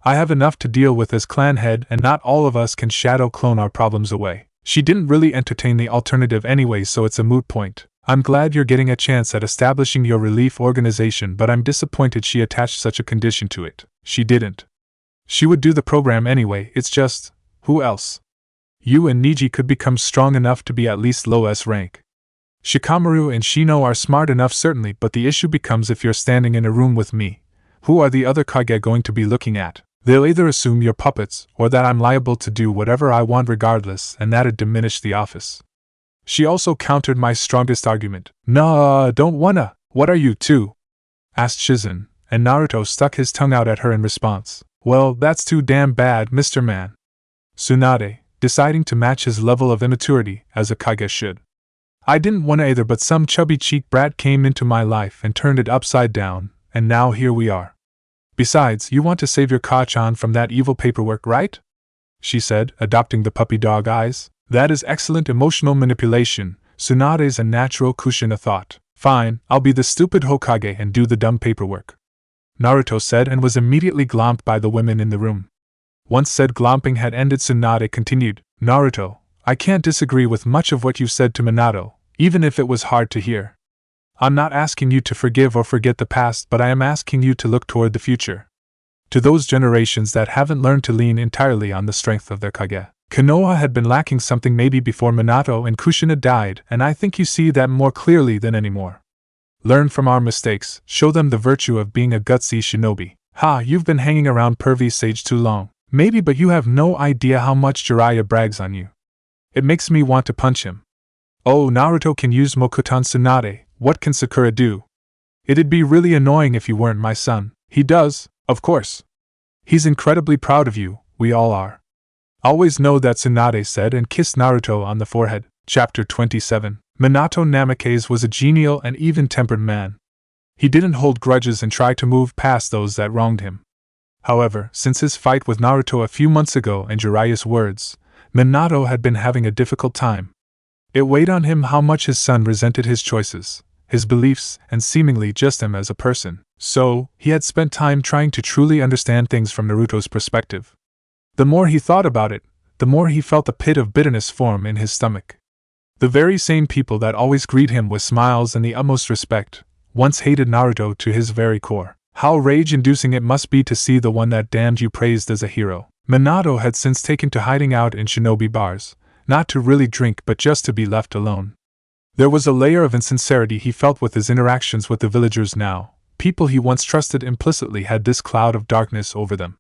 S1: I have enough to deal with as clan head, and not all of us can shadow clone our problems away. She didn't really entertain the alternative anyway, so it's a moot point. I'm glad you're getting a chance at establishing your relief organization, but I'm disappointed she attached such a condition to it. She didn't. She would do the program anyway, it's just, who else? You and Niji could become strong enough to be at least low S rank. Shikamaru and Shino are smart enough certainly, but the issue becomes if you're standing in a room with me, who are the other Kage going to be looking at? They'll either assume you're puppets, or that I'm liable to do whatever I want regardless, and that'd diminish the office. She also countered my strongest argument. Nah, don't wanna. What are you, too? asked Shizen, and Naruto stuck his tongue out at her in response. Well, that's too damn bad, Mr. Man. Tsunade, deciding to match his level of immaturity, as a Kage should. I didn't want to either, but some chubby-cheeked brat came into my life and turned it upside down, and now here we are. Besides, you want to save your Ka-chan from that evil paperwork, right? She said, adopting the puppy dog eyes. That is excellent emotional manipulation, Tsunade's a natural Kushina thought. Fine, I'll be the stupid Hokage and do the dumb paperwork. Naruto said, and was immediately glomped by the women in the room. Once said glomping had ended, Tsunade continued, Naruto, I can't disagree with much of what you said to Minato, even if it was hard to hear. I'm not asking you to forgive or forget the past, but I am asking you to look toward the future. To those generations that haven't learned to lean entirely on the strength of their Kage. Konoha had been lacking something maybe before Minato and Kushina died, and I think you see that more clearly than anymore. Learn from our mistakes, show them the virtue of being a gutsy shinobi. You've been hanging around pervy sage too long. Maybe, but you have no idea how much Jiraiya brags on you. It makes me want to punch him. Oh, Naruto can use Mokutan Tsunade, what can Sakura do? It'd be really annoying if you weren't my son. He does, of course. He's incredibly proud of you, we all are. Always know that, Tsunade said and kissed Naruto on the forehead. Chapter 27. Minato Namikaze was a genial and even-tempered man. He didn't hold grudges and try to move past those that wronged him. However, since his fight with Naruto a few months ago and Jiraiya's words, Minato had been having a difficult time. It weighed on him how much his son resented his choices, his beliefs, and seemingly just him as a person. So, he had spent time trying to truly understand things from Naruto's perspective. The more he thought about it, the more he felt a pit of bitterness form in his stomach. The very same people that always greet him with smiles and the utmost respect, once hated Naruto to his very core. How rage-inducing it must be to see the one that damned you praised as a hero. Minato had since taken to hiding out in shinobi bars, not to really drink but just to be left alone. There was a layer of insincerity he felt with his interactions with the villagers now. People he once trusted implicitly had this cloud of darkness over them.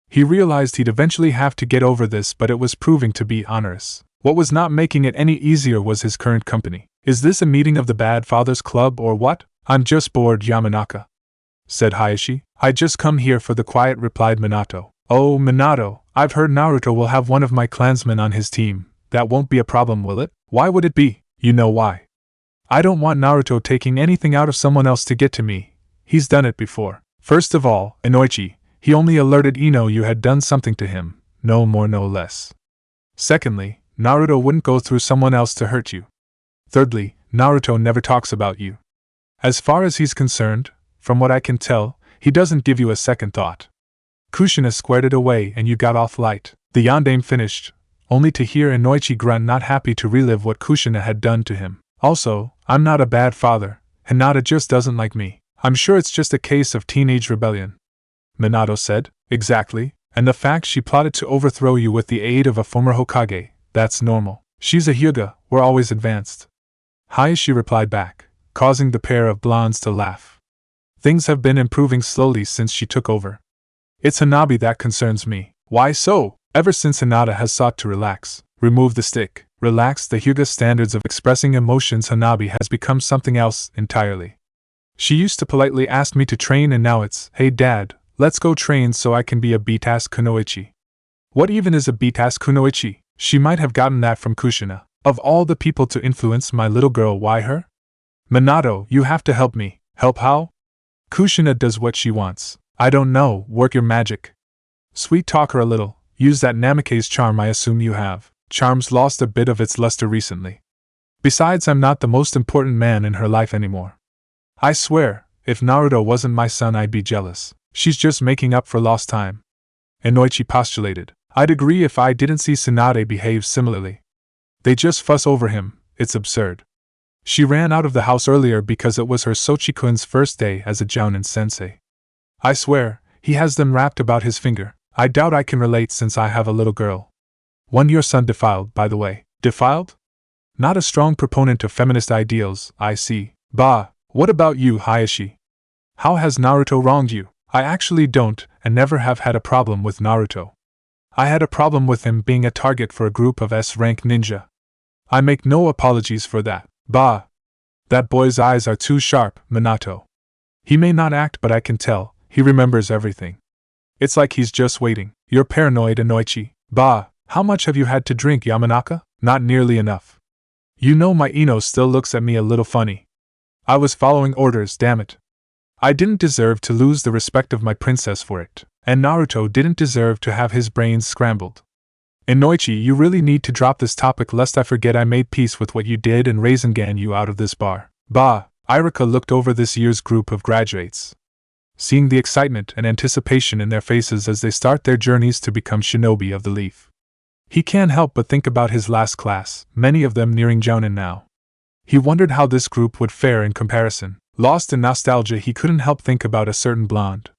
S1: He realized he'd eventually have to get over this, but it was proving to be onerous. What was not making it any easier was his current company. Is this a meeting of the Bad Fathers Club or what? I'm just bored, Yamanaka, said Hayashi. I just come here for the quiet, replied Minato. Oh, Minato, I've heard Naruto will have one of my clansmen on his team. That won't be a problem, will it? Why would it be? You know why. I don't want Naruto taking anything out of someone else to get to me. He's done it before. First of all, Inoichi, he only alerted Ino you had done something to him, no more no less. Secondly, Naruto wouldn't go through someone else to hurt you. Thirdly, Naruto never talks about you. As far as he's concerned, from what I can tell, he doesn't give you a second thought. Kushina squared it away and you got off light. The yandame finished, only to hear Inoichi grunt, not happy to relive what Kushina had done to him. Also, I'm not a bad father, Hinata just doesn't like me. I'm sure it's just a case of teenage rebellion. Minato said. Exactly, and the fact she plotted to overthrow you with the aid of a former Hokage, that's normal. She's a Hyuga, we're always advanced. Hayashi replied back, causing the pair of blondes to laugh. Things have been improving slowly since she took over. It's Hanabi that concerns me. Why so? Ever since Hinata has sought to remove the stick, relax the Hyuga standards of expressing emotions, Hanabi has become something else entirely. She used to politely ask me to train and now it's, hey dad, let's go train so I can be a B-task kunoichi. What even is a B-task kunoichi? She might have gotten that from Kushina. Of all the people to influence my little girl, why her? Minato, you have to help me. Help how? Kushina does what she wants. I don't know, work your magic. Sweet talk her a little, use that Namikaze charm I assume you have. Charm's lost a bit of its luster recently. Besides, I'm not the most important man in her life anymore. I swear, if Naruto wasn't my son I'd be jealous. She's just making up for lost time. Inoichi postulated. I'd agree if I didn't see Tsunade behave similarly. They just fuss over him, it's absurd. She ran out of the house earlier because it was her Sochi-kun's first day as a Jounin sensei. I swear, he has them wrapped about his finger. I doubt I can relate since I have a little girl. One your son defiled, by the way. Defiled? Not a strong proponent of feminist ideals, I see. Bah, what about you, Hayashi? How has Naruto wronged you? I actually don't, and never have had a problem with Naruto. I had a problem with him being a target for a group of S-rank ninja. I make no apologies for that. Bah! That boy's eyes are too sharp, Minato. He may not act, but I can tell, he remembers everything. It's like he's just waiting. You're paranoid, Inoichi. Bah, how much have you had to drink, Yamanaka? Not nearly enough. You know my Ino still looks at me a little funny. I was following orders, damn it. I didn't deserve to lose the respect of my princess for it, and Naruto didn't deserve to have his brains scrambled. Inoichi, you really need to drop this topic lest I forget I made peace with what you did and Rasengan you out of this bar. Bah, Irika looked over this year's group of graduates. Seeing the excitement and anticipation in their faces as they start their journeys to become shinobi of the leaf. He can't help but think about his last class, many of them nearing Jounin now. He wondered how this group would fare in comparison. Lost in nostalgia, he couldn't help think about a certain blonde.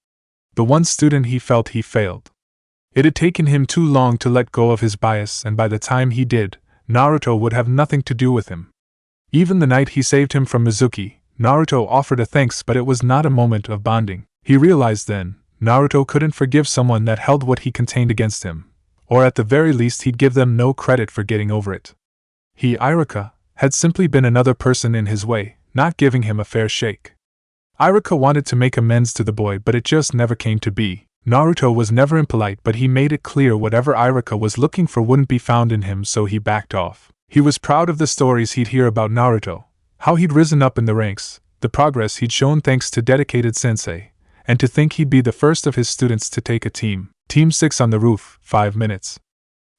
S1: The one student he felt he failed. It had taken him too long to let go of his bias, and by the time he did, Naruto would have nothing to do with him. Even the night he saved him from Mizuki, Naruto offered a thanks, but it was not a moment of bonding. He realized then, Naruto couldn't forgive someone that held what he contained against him, or at the very least he'd give them no credit for getting over it. He, Irika, had simply been another person in his way, not giving him a fair shake. Irika wanted to make amends to the boy, but it just never came to be. Naruto was never impolite, but he made it clear whatever Irika was looking for wouldn't be found in him, so he backed off. He was proud of the stories he'd hear about Naruto, how he'd risen up in the ranks, the progress he'd shown thanks to dedicated sensei, and to think he'd be the first of his students to take a Team 6 on the roof, 5 minutes.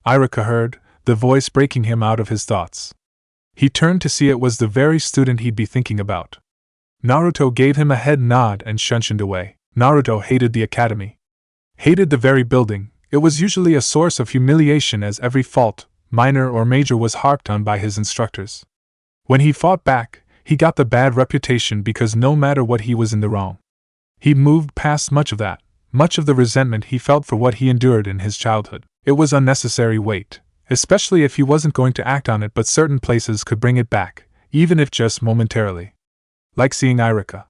S1: Irika heard, the voice breaking him out of his thoughts. He turned to see it was the very student he'd be thinking about. Naruto gave him a head nod and shunted away. Naruto hated the academy. Hated the very building. It was usually a source of humiliation, as every fault, minor or major, was harped on by his instructors. When he fought back, he got the bad reputation because no matter what he was in the wrong. He'd moved past much of that, much of the resentment he felt for what he endured in his childhood. It was unnecessary weight, especially if he wasn't going to act on it, but certain places could bring it back, even if just momentarily. Like seeing Irika.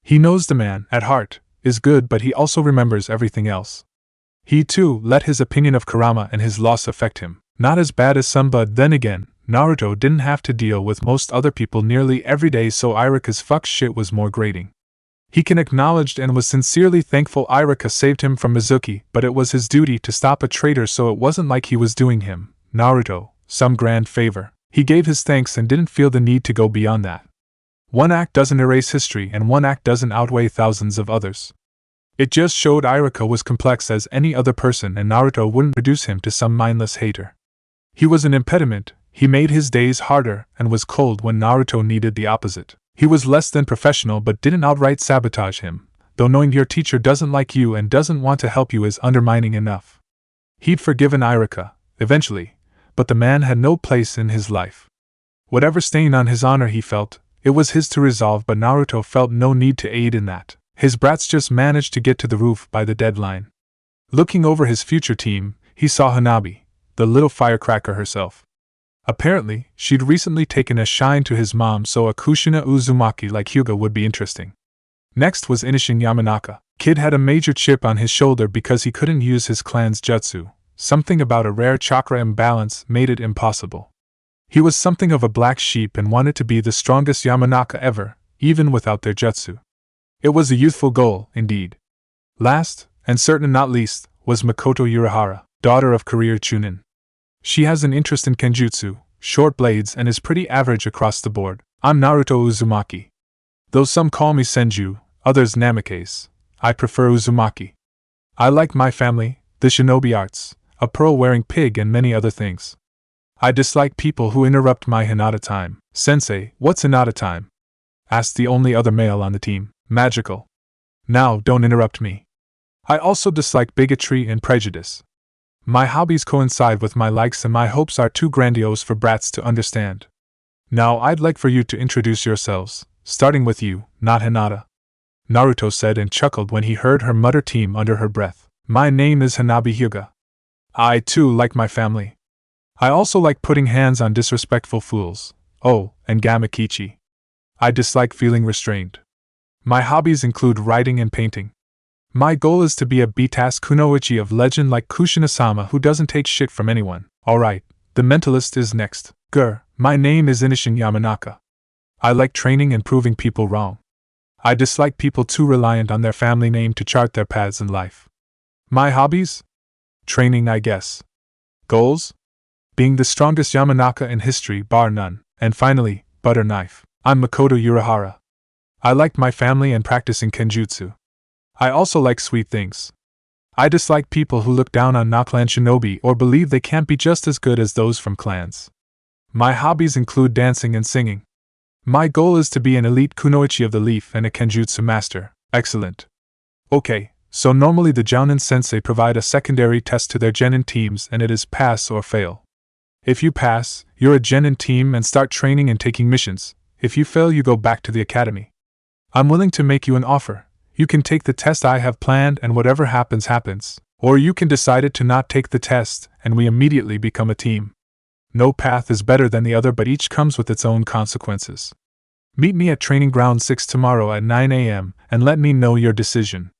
S1: He knows the man, at heart, is good, but he also remembers everything else. He too let his opinion of Kurama and his loss affect him. Not as bad as some, but then again, Naruto didn't have to deal with most other people nearly every day, so Irika's fuck shit was more grating. He can acknowledge and was sincerely thankful Irika saved him from Mizuki, but it was his duty to stop a traitor, so it wasn't like he was doing him, Naruto, some grand favor. He gave his thanks and didn't feel the need to go beyond that. One act doesn't erase history, and one act doesn't outweigh thousands of others. It just showed Irika was complex as any other person, and Naruto wouldn't reduce him to some mindless hater. He was an impediment. He made his days harder and was cold when Naruto needed the opposite. He was less than professional but didn't outright sabotage him, though knowing your teacher doesn't like you and doesn't want to help you is undermining enough. He'd forgiven Irika, eventually, but the man had no place in his life. Whatever stain on his honor he felt, it was his to resolve, but Naruto felt no need to aid in that. His brats just managed to get to the roof by the deadline. Looking over his future team, he saw Hanabi, the little firecracker herself. Apparently, she'd recently taken a shine to his mom, so a Kushina Uzumaki like Hyuga would be interesting. Next was Inoue Yamanaka. Kid had a major chip on his shoulder because he couldn't use his clan's jutsu. Something about a rare chakra imbalance made it impossible. He was something of a black sheep and wanted to be the strongest Yamanaka ever, even without their jutsu. It was a youthful goal, indeed. Last, and certain not least, was Makoto Urahara, daughter of career Chunin. She has an interest in kenjutsu, short blades, and is pretty average across the board. I'm Naruto Uzumaki. Though some call me Senju, others Namikaze, I prefer Uzumaki. I like my family, the shinobi arts, a pearl-wearing pig, and many other things. I dislike people who interrupt my Hinata time. Sensei, what's Hinata time? Asked the only other male on the team. Magical. Now, don't interrupt me. I also dislike bigotry and prejudice. My hobbies coincide with my likes, and my hopes are too grandiose for brats to understand. Now I'd like for you to introduce yourselves, starting with you, not Hinata. Naruto said and chuckled when he heard her mutter team under her breath. My name is Hanabi Hyuga. I too like my family. I also like putting hands on disrespectful fools. Oh, and Gamakichi. I dislike feeling restrained. My hobbies include writing and painting. My goal is to be a B-task kunoichi of legend like Kushina-sama who doesn't take shit from anyone. Alright, the mentalist is next. My name is Inoue Yamanaka. I like training and proving people wrong. I dislike people too reliant on their family name to chart their paths in life. My hobbies? Training, I guess. Goals? Being the strongest Yamanaka in history, bar none. And finally, butter knife. I'm Makoto Urahara. I like my family and practicing kenjutsu. I also like sweet things. I dislike people who look down on non-clan shinobi or believe they can't be just as good as those from clans. My hobbies include dancing and singing. My goal is to be an elite kunoichi of the leaf and a kenjutsu master. Excellent. Okay, so normally the Jounin sensei provide a secondary test to their genin teams and it is pass or fail. If you pass, you're a genin team and start training and taking missions. If you fail, you go back to the academy. I'm willing to make you an offer. You can take the test I have planned and whatever happens, happens. Or you can decide to not take the test and we immediately become a team. No path is better than the other, but each comes with its own consequences. Meet me at Training Ground 6 tomorrow at 9 a.m. and let me know your decision.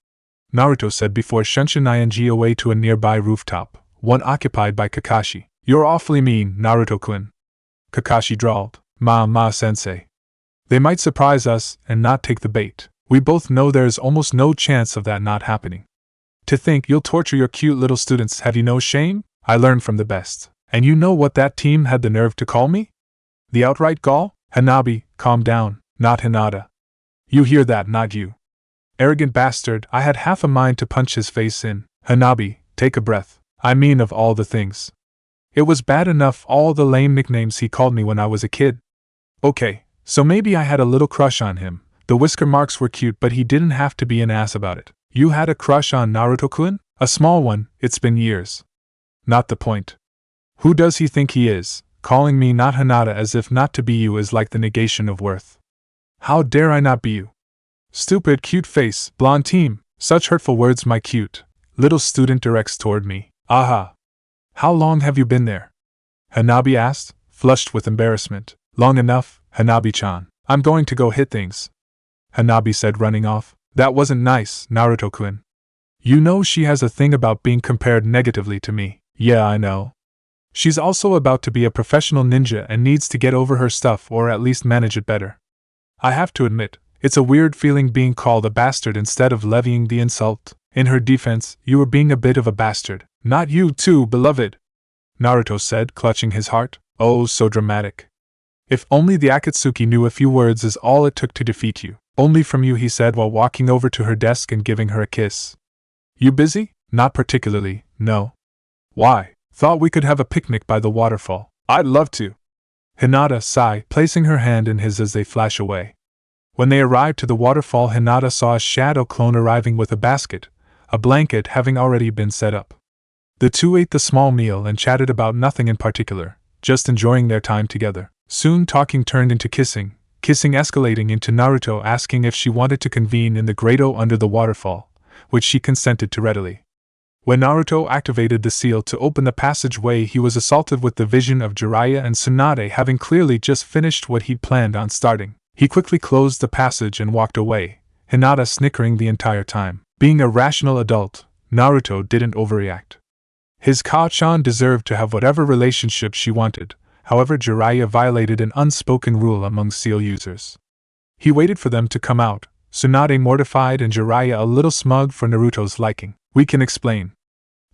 S1: Naruto said before shunching ing away to a nearby rooftop, one occupied by Kakashi. You're awfully mean, Naruto-kun. Kakashi drawled. Ma-sensei. They might surprise us and not take the bait. We both know there's almost no chance of that not happening. To think you'll torture your cute little students, have you no shame? I learned from the best. And you know what that team had the nerve to call me? The outright gall? Hanabi, calm down, not Hinata. You hear that, not you. Arrogant bastard, I had half a mind to punch his face in. Hanabi, take a breath. I mean, of all the things. It was bad enough all the lame nicknames he called me when I was a kid. Okay, so maybe I had a little crush on him. The whisker marks were cute, but he didn't have to be an ass about it. You had a crush on Naruto-kun? A small one, it's been years. Not the point. Who does he think he is? Calling me not Hinata as if not to be you is like the negation of worth. How dare I not be you? Stupid cute face, blonde team, such hurtful words my cute little student directs toward me. Aha. How long have you been there? Hanabi asked, flushed with embarrassment. Long enough, Hanabi-chan. I'm going to go hit things. Hanabi said, running off. That wasn't nice, Naruto-kun. You know she has a thing about being compared negatively to me. Yeah, I know. She's also about to be a professional ninja and needs to get over her stuff or at least manage it better. I have to admit, it's a weird feeling being called a bastard instead of levying the insult. In her defense, you were being a bit of a bastard. Not you too, beloved, Naruto said, clutching his heart. Oh, so dramatic. If only the Akatsuki knew a few words is all it took to defeat you. Only from you, he said while walking over to her desk and giving her a kiss. You busy? Not particularly, no. Why? Thought we could have a picnic by the waterfall. I'd love to. Hinata sighed, placing her hand in his as they flash away. When they arrived to the waterfall, Hinata saw a shadow clone arriving with a basket, a blanket having already been set up. The two ate the small meal and chatted about nothing in particular, just enjoying their time together. Soon talking turned into kissing escalating into Naruto asking if she wanted to convene in the grotto under the waterfall, which she consented to readily. When Naruto activated the seal to open the passageway, he was assaulted with the vision of Jiraiya and Tsunade having clearly just finished what he'd planned on starting. He quickly closed the passage and walked away, Hinata snickering the entire time. Being a rational adult, Naruto didn't overreact. His Kao-chan deserved to have whatever relationship she wanted. However, Jiraiya violated an unspoken rule among seal users. He waited for them to come out, Tsunade mortified and Jiraiya a little smug for Naruto's liking. We can explain.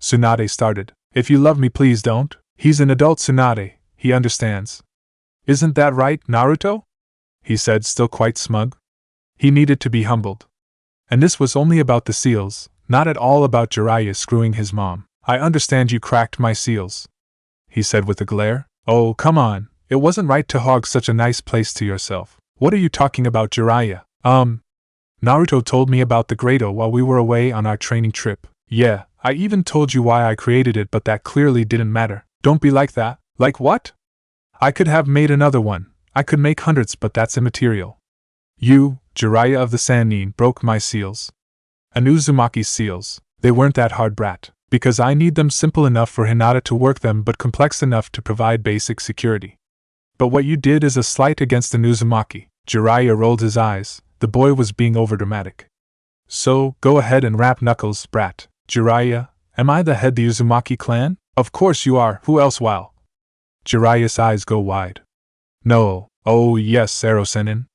S1: Tsunade started. If you love me, please don't. He's an adult Tsunade, he understands. Isn't that right, Naruto? He said, still quite smug. He needed to be humbled. And this was only about the seals, not at all about Jiraiya screwing his mom. I understand you cracked my seals, he said with a glare. Oh, come on, it wasn't right to hog such a nice place to yourself. What are you talking about, Jiraiya? Naruto told me about the grotto while we were away on our training trip. Yeah, I even told you why I created it, but that clearly didn't matter. Don't be like that. Like what? I could have made another one. I could make hundreds, but that's immaterial. You, Jiraiya of the Sannin, broke my seals. And Uzumaki's seals. They weren't that hard, brat. Because I need them simple enough for Hinata to work them but complex enough to provide basic security. But what you did is a slight against the Uzumaki. Jiraiya rolled his eyes. The boy was being overdramatic. So, go ahead and rap knuckles, brat. Jiraiya, am I the head of the Uzumaki clan? Of course you are, who else? Wow. Jiraiya's eyes go wide. No, oh yes, Ero Sennin.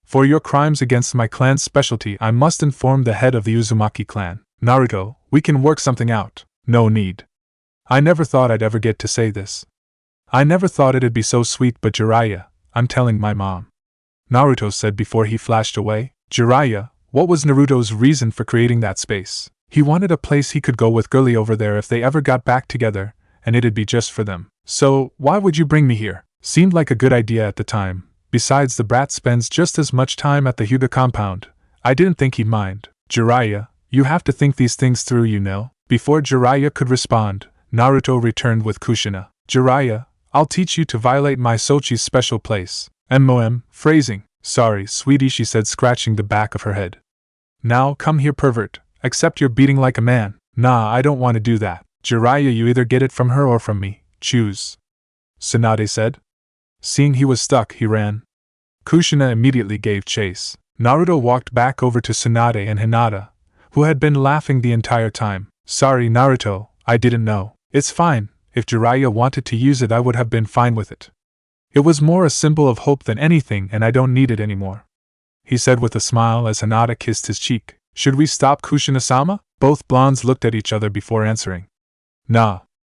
S1: For your crimes against my clan's specialty, I must inform the head of the Uzumaki clan. Naruto, we can work something out. No need. I never thought I'd ever get to say this. I never thought it'd be so sweet, but Jiraiya, I'm telling my mom. Naruto said before he flashed away. Jiraiya, what was Naruto's reason for creating that space? He wanted a place he could go with Girly over there if they ever got back together, and it'd be just for them. So, why would you bring me here? Seemed like a good idea at the time. Besides, the brat spends just as much time at the Hyuga compound. I didn't think he'd mind. Jiraiya, you have to think these things through, you know. Before Jiraiya could respond, Naruto returned with Kushina. Jiraiya, I'll teach you to violate my Sochi's special place. MOM, phrasing. Sorry, sweetie, she said, scratching the back of her head. Now, come here, pervert. Accept your beating like a man. Nah, I don't want to do that. Jiraiya, you either get it from her or from me. Choose. Tsunade said. Seeing he was stuck, he ran. Kushina immediately gave chase. Naruto walked back over to Tsunade and Hinata, who had been laughing the entire time. Sorry, Naruto, I didn't know. It's fine. If Jiraiya wanted to use it, I would have been fine with it. It was more a symbol of hope than anything, and I don't need it anymore, he said with a smile as Hinata kissed his cheek. Should we stop, Kushina-sama? Both blondes looked at each other before answering. Nah,